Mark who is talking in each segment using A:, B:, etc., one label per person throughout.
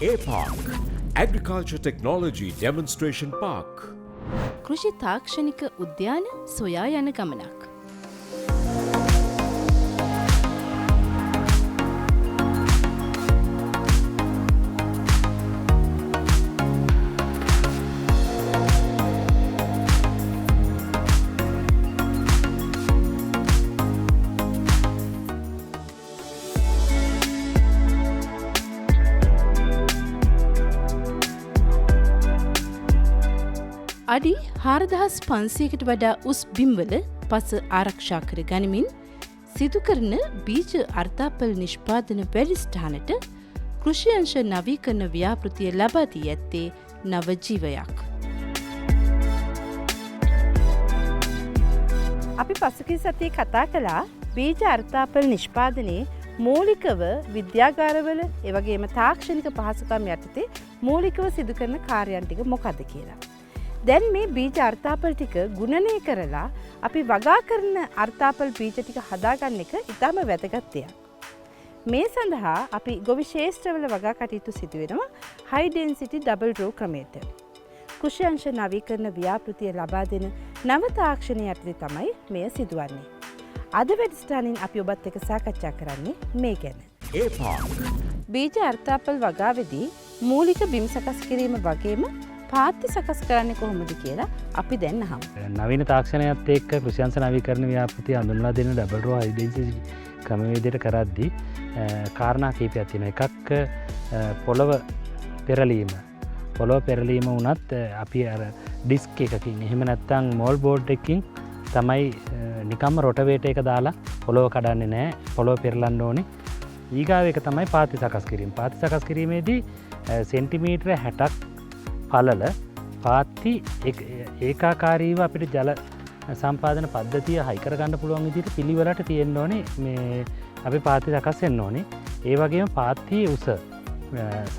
A: APARC Agriculture Technology Demonstration Park.
B: කෘෂි තාක්ෂණික උද්‍යාන සොයා යන ගමනක්. අඩි 4500කට වඩා උස් බිම්වල පස ආරක්ෂා කර ගනිමින් සිදු කරන බීජ අර්ථාපල් නිෂ්පාදන වැඩසටහනට කෘෂි අංශ නවීකරණ ව්‍යාපෘතිය ලබා දී ඇත්තේ නව ජීවයක්. අපි පසුගිය සතියේ කතා කළා බීජ අර්ථාපල් නිෂ්පාදනයේ මූලිකව විද්‍යාගාරවල ඒ වගේම තාක්ෂණික පහසුකම් යටතේ මූලිකව සිදු කරන කාර්යයන් ටික මොකක්ද කියලා. දැන් මේ බීජ අර්ථාපල් ටික ගුණනය කරලා අපි වගා කරන අර්ථාපල් බීජ ටික හදාගන්න එක ඉතාම වැදගත් දෙයක්. මේ සඳහා අපි ගොවි ශේෂ්ත්‍රවල වගා කටයුතු සිදු වෙනවා high density double row ක්‍රමයට. කෘෂි අංශ නවීකරණ ව්‍යාපෘතිය ලබා දෙන නව තාක්ෂණය යටතේ තමයි මෙය සිදුවන්නේ. අද වැඩසටහනින් අපි ඔබත් එක්ක සාකච්ඡා කරන්නේ මේ ගැන. බීජ අර්ථාපල් වගාවේදී මූලික බිම් සකස් කිරීම වගේම පාත්ති සකස් කරන්නේ කොහොමද කියලා අපි දැන් අහමු.
C: නවීන තාක්ෂණයත් එක්ක කෘෂි අංශ නවීකරණ ව්‍යාපෘතිය හඳුන්වලා දෙන ඩබල් රෝ හයි ඩෙන්සිටි ක්‍රමවේදයට කරද්දී කාරණා කීපයක් තියෙනවා. එකක් පොළව පෙරලීම. පොළව පෙරලීම වුණත් අපි අර ඩිස්ක් එකකින් එහෙම නැත්නම් මෝල් බෝඩ් එකකින් තමයි නිකම්ම රොටවේටර් එක දාලා පොළව කඩන්නේ නැහැ. පොළව පෙරලන්න ඕනේ. ඊගාව එක තමයි පාත්ති සකස් කිරීම. පාත්ති සකස් කිරීමේදී සෙන්ටිමීටර 60ක් පළල පාත්ති ඒකාකාරීව අපිට ජල සම්පාදන පද්ධතිය හයි කරගන්න පුළුවන් විදිහට පිළිවෙලට තියෙන්න ඕනේ. මේ අපි පාත්ති සකස් වෙන්න ඕනේ. ඒ වගේම පාත්තියේ උස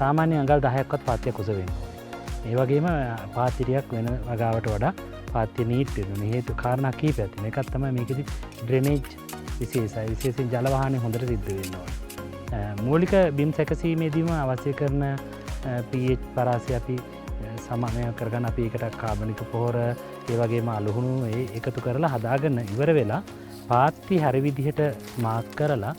C: සාමාන්‍ය අඟල් 10ක්වත් පාත්තියක් උස වෙන්න ඕනේ. ඒ වගේම පාත්ති ටිකක් වෙන වගාවට වඩා පාත්තිය නීට් වෙනවා. හේතු කාරණා කීපයක් තියෙනවා. එකක් තමයි මේකෙදි ඩ්‍රේනේජ් විශේෂයි. විශේෂයෙන් ජල වාහනය හොඳට සිද්ධ වෙන්න ඕනේ. මූලික බිම් සැකසීමේදීම අවශ්‍ය කරන pH පරාසය අපි සමානය කරගන්න අපි එකට කාබනික පොහොර ඒ වගේම අලුහුණු එකතු කරලා හදාගන්න ඉවර වෙලා පාත්ති හරි විදිහට මාක් කරලා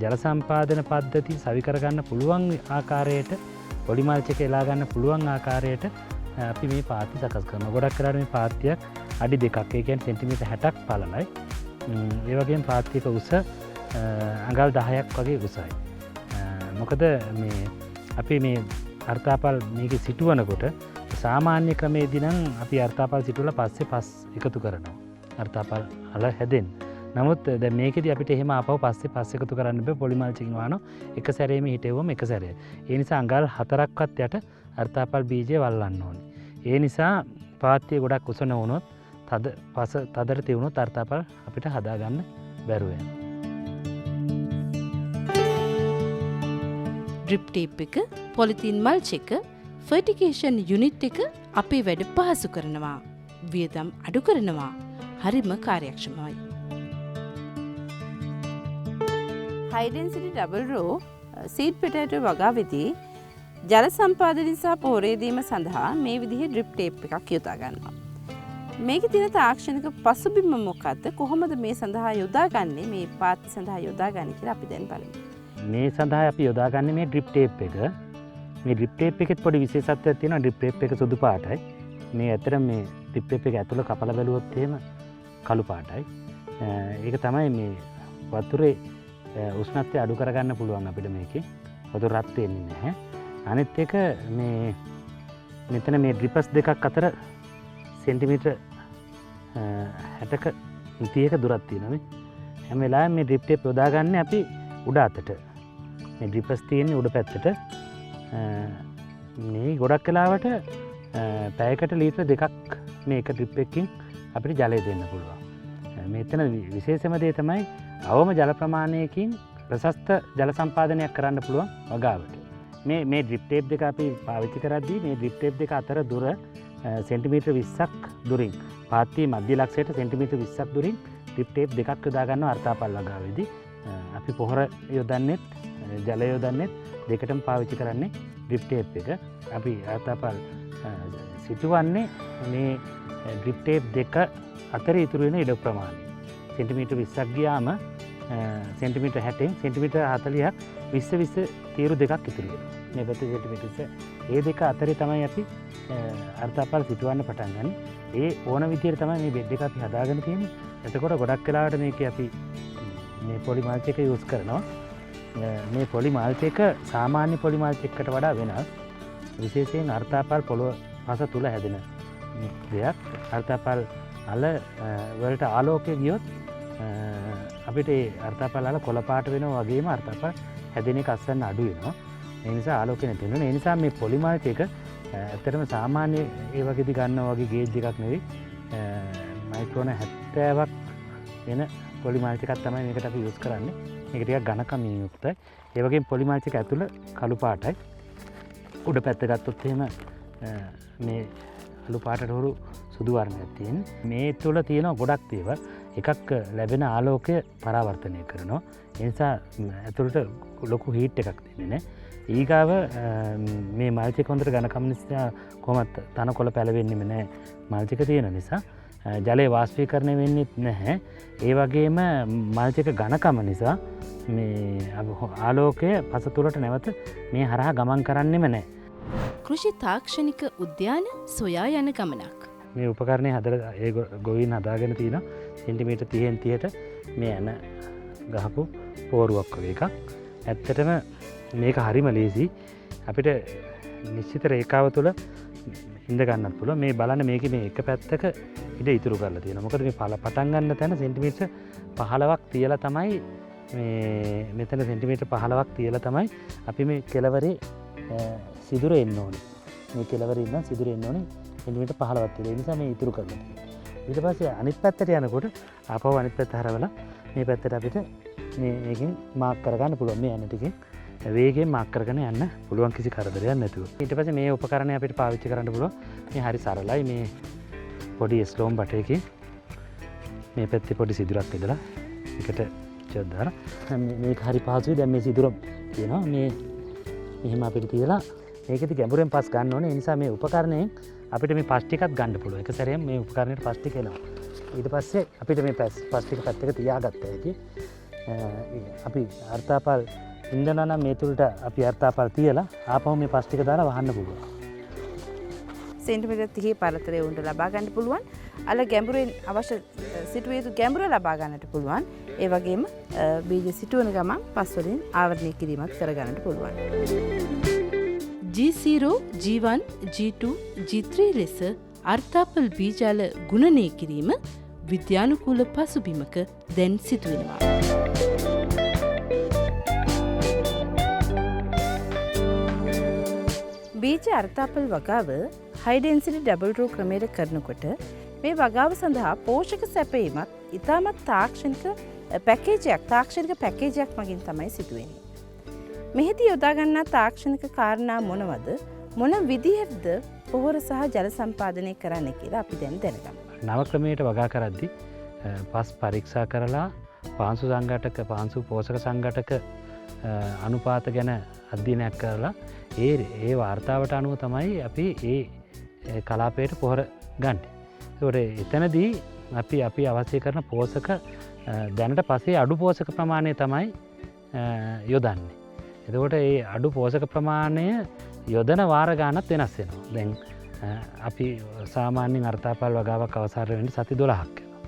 C: ජල සම්පාදන පද්ධති සවි කරගන්න පුළුවන් ආකාරයට පොඩි මල්ච් එක එලා ගන්න පුළුවන් ආකාරයට අපි මේ පාත්ති සකස් කරනවා. ගොඩක් කරාට මේ පාත්තියක් අඩි 2ක් ඒ කියන්නේ සෙන්ටිමීටර් 60ක් පළලයි. ඒ වගේම පාත්තියක උස අඟල් 10ක් වගේ උසයි. මොකද මේ අපි මේ අර්ථාපල් මේක සිටුවනකොට සාමාන්‍ය ක්‍රමේදී නම් අපි අර්ථාපල් සිටුවලා පස්සේ පස් එකතු කරනවා. අර්ථාපල් අල හැදෙන්න. නමුත් දැන් මේකෙදී අපිට එහෙම ආපහු පස්සේ පස් එකතු කරන්න බෑ. පොලි මල්චින් වහනවා. එක සැරේම හිටෙවුවම එක සැරේ. ඒ නිසා අඟල් 4ක්වත් යට අර්ථාපල් බීජය වල්ලන්න ඕනේ. ඒ නිසා පාත්තිය ගොඩක් උස නොවුනොත් තදට තියුණොත් අර්ථාපල් අපිට හදාගන්න බැරුව යනවා.
B: ඩ්‍රිප් ටේප් එක, පොලිතීන් මල්ච් එක, ෆර්ටිගේෂන් යුනිට් එක අපේ වැඩ පහසු කරනවා. වියදම් අඩු කරනවා. හරිම කාර්යක්ෂමයි. high density double row seed potato වගාවේදී ජල සම්පාදනය සහ පොහොරේ දීම සඳහා මේ විදිහේ ඩ්‍රිප් ටේප් එකක් යොදා ගන්නවා. මේකේ තියෙන තාක්ෂණික පසුබිම මොකක්ද? කොහොමද මේ සඳහා යොදාගන්නේ? මේ පාත්ති සඳහා යොදාගන්නේ කියලා අපි දැන් බලමු.
C: මේ සඳහා අපි යොදාගන්නේ මේ ඩ්‍රිප් ටේප් එක. මේ ඩ්‍රිප් ටේප් එකෙත් පොඩි විශේෂත්වයක් තියෙනවා. ඩ්‍රිප් ටේප් එක සුදු පාටයි. මේ ඇතර මේ ඩ්‍රිප් ටේප් එක ඇතුළ කපලා බැලුවොත් එහෙම කළු පාටයි. ඒක තමයි මේ වතුරේ උෂ්ණත්වය අඩු කරගන්න පුළුවන් අපිට මේකේ. වතුර රත් වෙන්නේ නැහැ. අනිත් එක මේ මෙතන මේ ඩ්‍රිපස් දෙකක් අතර සෙන්ටිමීටර් 60ක 30ක දුරක් තියෙනවා නේ. හැම වෙලාවෙම මේ ඩ්‍රිප් ටේප් යොදාගන්නේ අපි උඩ අතට. මේ ඩ්‍රිපස් තියෙන්නේ උඩ පැත්තට. මේ ගොඩක් වෙලාවට පැයකට ලීටර 2ක් මේක ඩ්‍රිප් එකකින් අපිට ජලය දෙන්න පුළුවන්. මෙතන විශේෂම දේ තමයි අවම ජල ප්‍රමාණයකින් ප්‍රශස්ත ජල සම්පාදනයක් කරන්න පුළුවන් වගාවට. මේ ඩ්‍රිප් ටේප් දෙක අපි පාවිච්චි කරද්දී මේ ඩ්‍රිප් ටේප් දෙක අතර දුර සෙන්ටිමීටර් 20ක් දුරින් පාත්තියේ මධ්‍ය ලක්ෂයට සෙන්ටිමීටර් 20ක් දුරින් ඩ්‍රිප් ටේප් දෙකක් යොදා ගන්නවා අර්ථාපල් වගාවේදී. අපි පොහොර යොදන්නෙත් ජල යොදන්නෙත් දෙකටම පාවිච්චි කරන්නේ ඩ්‍රිප් ටේප් එක අපි අර්ථාපල් සිටුවන්නේ මේ ඩ්‍රිප් ටේප් දෙක අතර ඉතුරු වෙන ඉඩ ප්‍රමාණය. සෙන්ටිමීටර් 20ක් ගියාම සෙන්ටිමීටර් 60න් සෙන්ටිමීටර් 40ක් 20 තීරු දෙකක් ඉතුරු වෙනවා. මේ පැත්තේ සෙන්ටිමීටර් 20 ඒ දෙක අතරේ තමයි අපි අර්ථාපල් සිටුවන්න පටන් ගන්න. ඒ ඕන විදියට තමයි මේ බෙඩ් එක අපි හදාගෙන තියෙන්නේ. එතකොට ගොඩක් වෙලාවට මේක අපි මේ පොලි මල්ච් එක යූස් කරනවා. මේ පොලි මල්ච් එක සාමාන්‍ය පොලි මල්ච් එකකට වඩා වෙනස්. විශේෂයෙන් අර්ථාපල් පොළොව පස තුල හැදෙන දෙයක්. අර්ථාපල් අල වලට ආලෝකය ගියොත් අපිට ඒ අර්ථාපල් අල කොළ පාට වෙනවා වගේම අර්ථාපල් හැදෙන එක අස්සන්න අඩු වෙනවා. ඒ නිසා ආලෝකය නැති වෙනවා. ඒ නිසා මේ පොලි මල්ච් එක ඇත්තටම සාමාන්‍ය ඒ වගේදී ගන්නවා වගේ ගේජ් එකක් නෙවෙයි. මයික්‍රෝන 70ක් වෙන පොලි මල්ච් එකක් තමයි මේකට අපි යූස් කරන්නේ. මේක ටිකක් ඝනකමින් යුක්තයි. ඒ වගේම පොලි මල්ච් එක ඇතුළ කළු පාටයි. උඩ පැත්ත ගත්තොත් එහෙම මේ අලු පාටට හුරු සුදු වර්ණයක් තියෙන. මේ තුළ තියෙන ගොඩක් දේවල් එකක් ලැබෙන ආලෝකය පරාවර්තනය කරනවා. ඒ නිසා ඇතුළට ලොකු හීට් එකක් දෙන්නේ නැහැ. ඊගාව මේ මල්ච් එක හොඳට ඝනකම නිසා කොහොමත් තනකොළ පැලවෙන්නෙම නැහැ. මල්ච් එක තියෙන නිසා ජලය වාෂ්පීකරණය වෙන්නේ නැහැ. ඒ වගේම මල්ච් එක ඝනකම නිසා මේ ආලෝකය පස තුළට නැවත මේ හරහා ගමන් කරන්නෙම නැහැ.
D: කෘෂි තාක්ෂණික උද්‍යාන සොයා යන ගමනක්.
C: මේ උපකරණය හදලා ඒ ගොවීන් හදාගෙන තියෙනවා. සෙන්ටිමීටර් 30න් 30ට මේ ඇන ගහපු පෝරුවක් වගේ එකක්. ඇත්තටම මේක හරිම ලේසි. අපිට නිශ්චිත රේඛාව තුළ ඉඳ ගන්නත් පුළුවන්. මේ බලන්න මේකේ මේ එක පැත්තක ඉඩ ඉතුරු කරලා තියෙනවා. මොකද මේ පටන් ගන්න තැන සෙන්ටිමීටර් 15ක් තියලා තමයි මේ මෙතන සෙන්ටිමීටර් 15ක් තියලා තමයි අපි මේ කෙළවරේ සිදුර එන්න ඕනේ. මේ කෙළවරේ ඉඳන් සිදුර එන්න ඕනේ සෙන්ටිමීටර් 15ක් තියලා. ඒ නිසා මේ ඉතුරු කරලා තියෙනවා. ඊට පස්සේ අනිත් පැත්තට යනකොට ආපහු අනිත් පැත්ත හරවලා මේ පැත්තට අපිට මේකෙන් මාක් කරගන්න පුළුවන්. මේ යන ටිකෙන් වේගයෙන් මාක් කරගෙන යන්න පුළුවන් කිසි කරදරයක් නැතුව. ඊට පස්සේ මේ උපකරණය අපිට පාවිච්චි කරන්න පුළුවන්. මේ හරි සරලයි. මේ පොඩි ස්ලෝම් බටයකින් මේ පැත්තේ පොඩි සිදුරක් ඉදලා එකට චොත් දාලා මේක හරි පහසුයි. දැන් මේ සිදුර තියෙනවා. මේ මෙහෙම අපිට තියලා මේකෙදි ගැඹුරෙන් පස් ගන්න ඕනේ. ඒ නිසා මේ උපකරණයෙන් අපිට මේ පස් ටිකක් ගන්න පුළුවන්. එක සැරේම මේ උපකරණයට පස් ටික එනවා. ඊට පස්සේ අපිට මේ පස් ටික පැත්තක තියාගත්තා ඇති. අපි අර්ථාපල් ඉන්දනා නම් මේ තුලට අපි අර්ථාපල් තියලා ආපහු මේ පස් ටික දාලා වහන්න පුළුවන්.
B: සෙන්ටිමීටර් 30 පරතරය උන්ට ලබා ගන්න පුළුවන්. අල ගැඹුරෙන් අවශ්‍ය සිටුවේ යුතු ගැඹුර ලබා ගන්නට පුළුවන්. ඒ වගේම බීජ සිටුවන ගමන් පස් වලින් ආවරණය කිරීමත් කර ගන්නට පුළුවන්.
D: G0, G1, G2, G3 ලෙස අර්ථාපල් බීජාල ගුණනය කිරීම විද්‍යානුකූල පසුබිමක දැන් සිදුවෙනවා.
B: බීජ අර්ථාපල් වගාව හයි ඩෙන්සිටි ඩබල් රෝ ක්‍රමයට කරනකොට මේ වගාව සඳහා පෝෂක සැපයීමත් ඉතාමත් තාක්ෂණික පැකේජයක් මගින් තමයි සිදුවෙන්නේ. මෙහිදී යොදා ගන්නා තාක්ෂණික කාරණා මොනවද? මොන විදිහටද පොහොර සහ ජල සම්පාදනය කරන්න කියලා අපි දැන් දැනගමු.
C: නව ක්‍රමයට වගා කරද්දී පස් පරීක්ෂා කරලා පාංශු පෝෂක සංඝටක අනුපාත ගැන අධ්‍යයනයක් කරලා ඒ වාර්තාවට අනුව තමයි අපි ඒ කලාපයට පොහොර ගන්න. ඒකට එතනදී අපි අවශ්‍ය කරන පෝෂක දැනට පස්සේ අඩු පෝෂක ප්‍රමාණය තමයි යොදන්නේ. එතකොට ඒ අඩු පෝෂක ප්‍රමාණය යොදන වාර ගානත් වෙනස් වෙනවා. දැන් අපි සාමාන්‍යයෙන් අර්ථාපල් වගාවක් අවසන් වෙන්න සති 12ක් යනවා.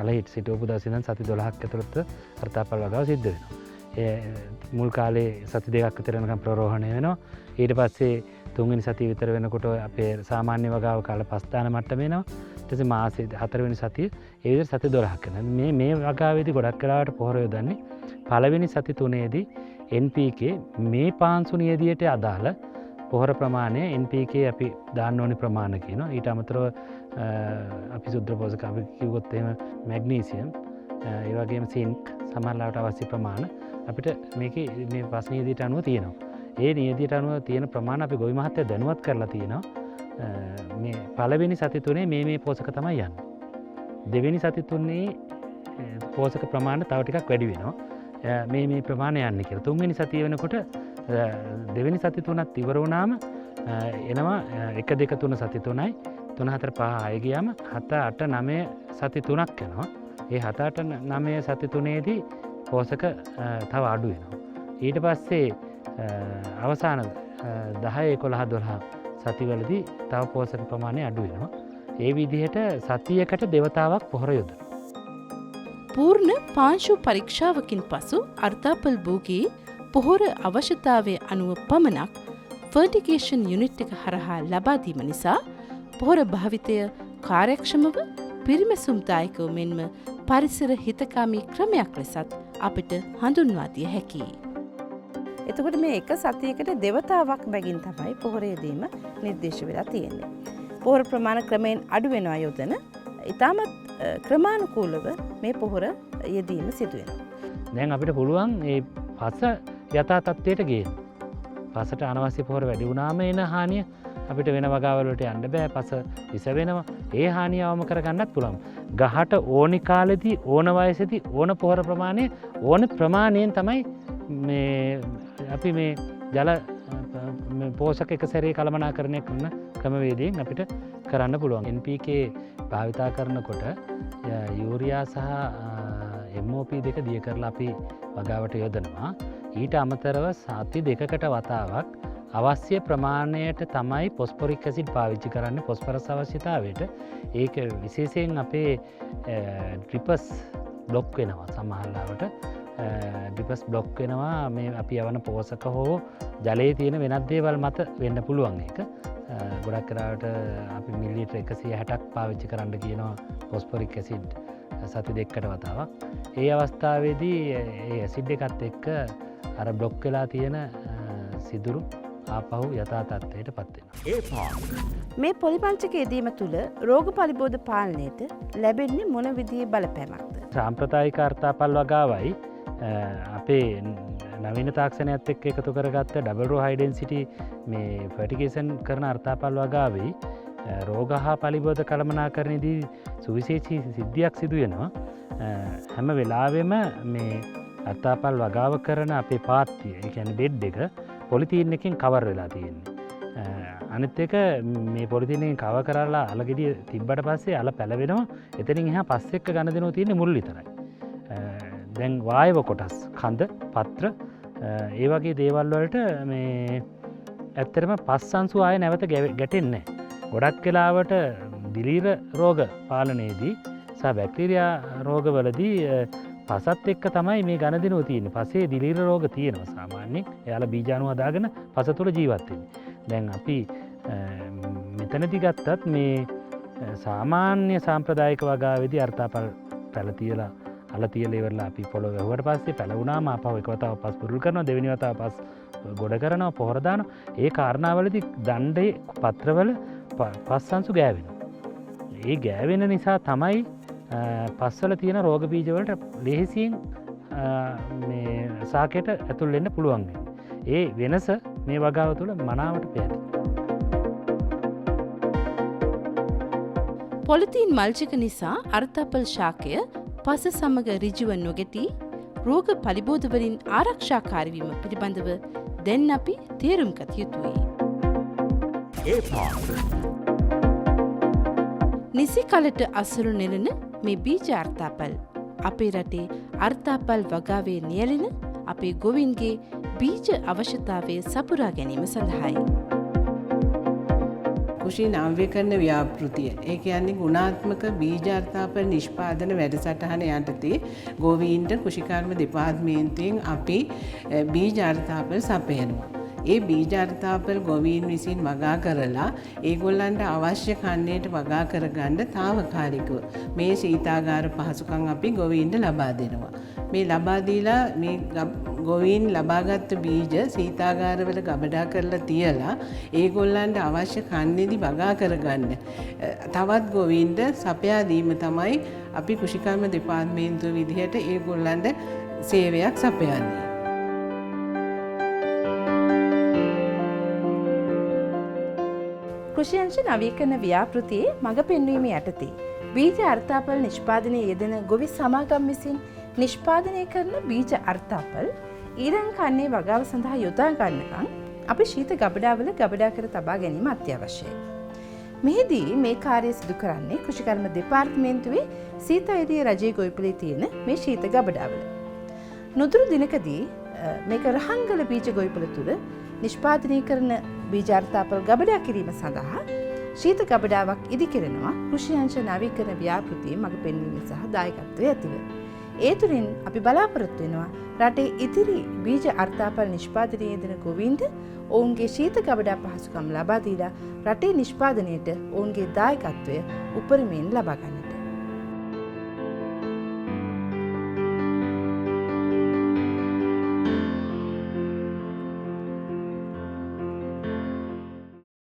C: අලහිට සිටවපු දවසේ ඉඳන් සති 12ක් ඇතුළත අර්ථාපල් වගාව සිද්ධ වෙනවා. මුල් කාලේ සති දෙකක් විතර යනකම් ප්‍රරෝහණය වෙනවා. ඊට පස්සේ තුන්වෙනි සතිය විතර වෙනකොට අපේ සාමාන්‍ය වගාව කාල 5 දාන මට්ටම එනවා. ඊට පස්සේ මාසේ 4 වෙනි සතිය ඒ විදිහට සති 12ක් වෙනවා. මේ වගාවේදී ගොඩක් වෙලාවට පොහොර යොදන්නේ පළවෙනි සති 3ේදී NPK මේ පාංශු නියදියට අදාළ පොහොර ප්‍රමාණය NPK අපි දාන්න ඕනි ප්‍රමාණය කියනවා. ඊට අමතරව අපි සුද්ධ පෝෂක අපි කිව්වොත් එහෙම මැග්නීසියම් ඒ වගේම සින්ක් සමහරවිට අවශ්‍ය ප්‍රමාණ අපිට මේකේ මේ පස් නියදියට අනුව තියෙනවා. ඒ නියදියට අනුව තියෙන ප්‍රමාණ අපි ගොවි මහත්තයා දැනුවත් කරලා තියෙනවා. මේ පළවෙනි සති 3 මේ පෝෂක තමයි යන්නේ. දෙවෙනි සති 3 පෝෂක ප්‍රමාණය තව ටිකක් වැඩි වෙනවා. මේ ප්‍රමාණය යන්නේ කියලා. තුන්වෙනි සතිය වෙනකොට දෙවැනි සති තුනත් ඉවර වුණාම එනවා 1 2 3 සති 3යි 3 4 5 6 ගියාම 7 8 9 සති 3ක් යනවා. ඒ 7 8 9 සති 3ේදී පෝෂක තව අඩු වෙනවා. ඊට පස්සේ අවසාන 10 11 12 සතිවලදී තව පෝෂක ප්‍රමාණය අඩු වෙනවා. ඒ විදිහට සතියකට දෙවතාවක් පොහොර යොදනවා.
D: පූර්ණ පාංශු පරීක්ෂාවකින් පසු අර්ථාපල් භූගේ පොහොර අවශ්‍යතාවය අනුව පමණක් ෆර්ටිගේෂන් යුනිට් එක හරහා ලබා දීම නිසා පොහොර භාවිතය කාර්යක්ෂමව පිරිමැසුම්දායකව මෙන්ම පරිසර හිතකාමී ක්‍රමයක් ලෙසත් අපිට හඳුන්වා දිය හැකියි.
B: එතකොට මේ එක සතියකට දෙවතාවක් බැගින් තමයි පොහොර යෙදීම නිර්දේශ වෙලා තියෙන්නේ. පොහොර ප්‍රමාණ ක්‍රමයෙන් අඩු වෙනවා යොදන ඉතාමත් ක්‍රමානුකූලව මේ පොහොර යෙදීම සිදු වෙනවා.
C: දැන් අපිට පුළුවන් මේ පස යථා තත්ත්වයට ගේන්න. පසට අනවශ්‍ය පොහොර වැඩි වුණාම එන හානිය අපිට වෙන වගාවල් වලට යන්න බෑ. පස විස වෙනවා. ඒ හානිය අවම කරගන්නත් පුළුවන්. ගහට ඕනි කාලෙදී ඕන වයසේදී ඕන පොහොර ප්‍රමාණය ඕන ප්‍රමාණයෙන් තමයි මේ අපි මේ ජල පෝෂක එක සැරේ කළමනාකරණය කරන ක්‍රමවේදයෙන් අපිට කරන්න පුළුවන්. NPK භාවිතා කරනකොට යූරියා සහ MOP දෙක දිය කරලා අපි වගාවට යොදනවා. ඊට අමතරව සති දෙකකට වතාවක් අවශ්‍ය ප්‍රමාණයට තමයි පොස්පොරික් ඇසිඩ් පාවිච්චි කරන්න පොස්පරස් අවශ්‍යතාවයට. ඒක විශේෂයෙන් අපේ ඩ්‍රිපස් බ්ලොක් වෙනවා සමහරවිට. ඩිපස් බ්ලොක් වෙනවා මේ අපි යවන පෝෂක හෝ ජලයේ තියෙන වෙනත් දේවල් මත වෙන්න පුළුවන් එක. ගොඩක් කරාට අපි මිලිලීටර් 160ක් පාවිච්චි කරන්න කියනවා පොස්පොරික් ඇසිඩ් සති දෙකකට වතාවක්. ඒ අවස්ථාවේදී ඒ ඇසිඩ් එකත් එක්ක අර බ්ලොක් වෙලා තියෙන සිදුරු ආපහු යථා තත්ත්වයට පත් වෙනවා.
B: මේ පොලිපංචක යෙදීම තුළ රෝග පරිබෝධ පාලනයට ලැබෙන්නේ මොන විදිහේ බලපෑමක්ද?
C: සාම්ප්‍රදායික අර්ථාපල් වගාවයි අපේ නවීන තාක්ෂණයත් එක්ක එකතු කරගත්ත ඩබල් රෝ හයි ඩෙන්සිටි මේ ෆර්ටිගේෂන් කරන අර්ථාපල් වගාවේ රෝග හා පලිබෝධ කළමනාකරණයේදී සුවිශේෂී සිද්ධියක් සිදු වෙනවා. හැම වෙලාවෙම මේ අර්ථාපල් වගාව කරන අපේ පාත්තිය, ඒ කියන්නේ බෙඩ් එක පොලිතීන් එකකින් කවර් වෙලා තියෙන්නේ. අනිත් එක මේ පොලිතීන් එකෙන් කවර් කරලා අලගෙඩිය තිබ්බට පස්සේ අල පැලවෙනවා. එතනින් එහා පස් එක්ක ගන්න දෙනවා තියෙන්නේ මුල් විතරයි. දැන් වායව කොටස් කඳ පත්‍ර ඒ වගේ දේවල් වලට මේ ඇත්තටම පස් අංශු ආය නැවත ගැටෙන්නේ නැහැ. ගොඩක් වෙලාවට දිලීර රෝග පාලනයේදී සහ බැක්ටීරියා රෝගවලදී පසත් එක්ක තමයි මේ ගණදිනුව තියෙන්නේ. පසේ දිලීර රෝග තියෙනවා සාමාන්‍යයෙන්. එයාලා බීජාණු හදාගෙන පස තුළ ජීවත් වෙන්නේ. දැන් අපි මෙතනදී ගත්තත් මේ සාමාන්‍ය සාම්ප්‍රදායික වගාවේදී අර්ථාපල් පැල තියලා අල තියලා ඉවරලා අපි පොළොව වැහුවට පස්සේ පැල වුණාම ආපහු එක වතාවක් පස් පුරුල් කරනවා, දෙවෙනි වතාව පස් ගොඩ කරනවා, පොහොර දානවා. ඒ කාරණාවලදී දණ්ඩේ පත්‍රවල පස් අංශු ගෑවෙනවා. ඒ ගෑවෙන නිසා තමයි පස්වල තියෙන රෝග බීජ වලට ලෙහෙසියෙන් මේ සාකයට ඇතුල් වෙන්න පුළුවන් වෙන්නේ. ඒ වෙනස මේ වගාව තුළ මනාවට පැහැදිලි.
D: පොලිතීන් මල්චක නිසා අර්ථාපල් ශාකය පස සමග ඍජුව නොගැටී රෝග පලිබෝධවලින් ආරක්ෂාකාරී වීම පිළිබඳව දැන් අපි තේරුම් ගත යුතුයි. නිසි කලට අසුරු නෙලන මේ බීජ අර්ථාපල් අපේ රටේ අර්ථාපල් වගාවේ නියැලෙන අපේ ගොවින්ගේ බීජ අවශ්‍යතාවය සපුරා ගැනීම සඳහායි.
E: කුෂි නව්‍යකරණ ව්‍යාපෘතිය. ඒ කියන්නේ ගුණාත්මක බීජ අර්ථාපල් නිෂ්පාදන වැඩසටහන යටතේ ගෝවීන්ට කුෂිකර්ම දෙපාර්තමේන්තුවෙන් අපි බීජ අර්ථාපල් සපයනවා. ඒ බීජ අර්ථාපල් ගොවීන් විසින් වගා කරලා ඒගොල්ලන්ට අවශ්‍ය කන්නේට වගා කරගන්න తాවකාලිකව මේ සීතාගාර පහසුකම් අපි ගොවීන්ට ලබා දෙනවා. මේ ලබා දීලා මේ ගොවීන් ලබාගත් බීජ සීතාගාරවල ගබඩා කරලා තියලා ඒගොල්ලන්ට අවශ්‍ය කන්නේදී වගා කරගන්න තවත් ගොවීන්ට සපයා දීම තමයි අපි කුෂිකර්ම දෙපාර්තමේන්තුව විදිහට ඒගොල්ලන්ට සේවයක් සපයන්නේ.
B: කෘෂියංශ නවීකරණ ව්‍යාපෘතියේ මඟ පෙන්වීම යටතේ බීජ අර්ථාපල් නිෂ්පාදනයේ යෙදෙන ගොවි සමාගම් විසින් නිෂ්පාදනය කරන බීජ අර්ථාපල් ඊළඟ කන්නේ වගාව සඳහා යොදා ගන්නකම් අපි ශීත ගබඩාවල ගබඩා කර තබා ගැනීම අත්‍යවශ්‍යයි. මෙහිදී මේ කාර්යය සිදු කරන්නේ කෘෂිකර්ම දෙපාර්තමේන්තුවේ සීතයිරිය රජයේ ගොවිපලේ තියෙන මේ ශීත ගබඩාවල. නොදුරු දිනකදී මේක රහංගල බීජ ගොවිපල තුළ නිෂ්පාදනය කරන බීජ අර්ථාපල් ගබඩා කිරීම සඳහා ශීත ගබඩාවක් ඉදි කරනවා කෘෂි අංශ නවීකරණ ව්‍යාපෘතියේ මඟ පෙන්වීම සහ දායකත්වය ඇතිව. ඒ තුළින් අපි බලාපොරොත්තු වෙනවා රටේ ඉදිරි බීජ අර්ථාපල් නිෂ්පාදනයේ යෙදෙන ගොවීන්ට ඔවුන්ගේ ශීත ගබඩා පහසුකම් ලබා දීලා රටේ නිෂ්පාදනයට ඔවුන්ගේ දායකත්වය උපරිමයෙන් ලබා ගන්න.